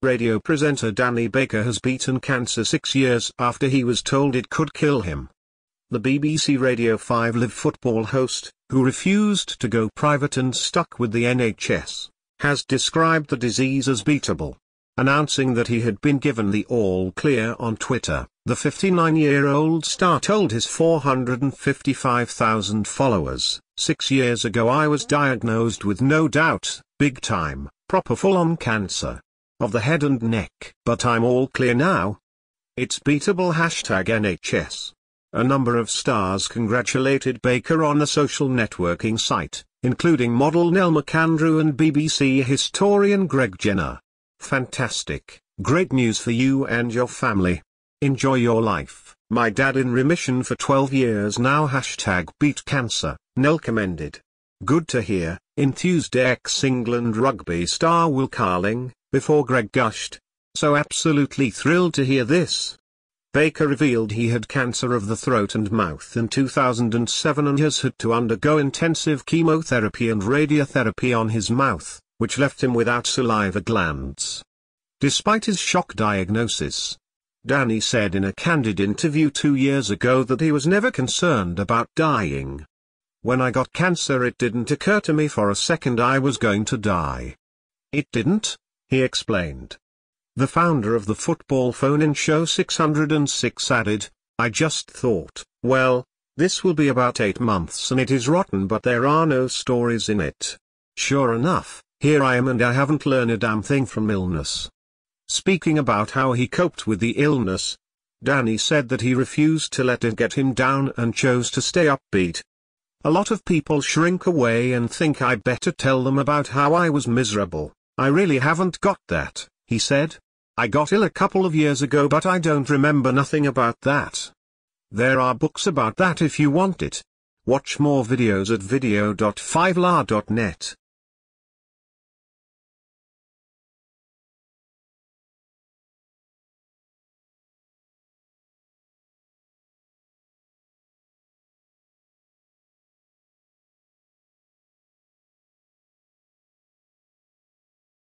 Radio presenter Danny Baker has beaten cancer 6 years after he was told it could kill him. The BBC Radio 5 Live football host, who refused to go private and stuck with the NHS, has described the disease as beatable. Announcing that he had been given the all-clear on Twitter, the 59-year-old star told his 455,000 followers, "6 years ago I was diagnosed with no doubt, big-time, proper full-on cancer of the head and neck. But I'm all clear now. It's beatable #NHS. A number of stars congratulated Baker on the social networking site, including model Nell McAndrew and BBC historian Greg Jenner. Fantastic, great news for you and your family. Enjoy your life. My dad in remission for 12 years now #beat cancer, Nell commended. Good to hear, enthused ex-England rugby star Will Carling, before Greg gushed. So absolutely thrilled to hear this. Baker revealed he had cancer of the throat and mouth in 2007 and has had to undergo intensive chemotherapy and radiotherapy on his mouth, which left him without saliva glands. Despite his shock diagnosis, Danny said in a candid interview 2 years ago that he was never concerned about dying. When I got cancer, it didn't occur to me for a second I was going to die. It didn't, he explained. The founder of the football phone-in show 606 added, I just thought, well, this will be about 8 months and it is rotten, but there are no stories in it. Sure enough, here I am and I haven't learned a damn thing from illness. Speaking about how he coped with the illness, Danny said that he refused to let it get him down and chose to stay upbeat. A lot of people shrink away and think I better tell them about how I was miserable. I really haven't got that, he said. I got ill a couple of years ago, but I don't remember nothing about that. There are books about that if you want it. Watch more videos at video.5la.net.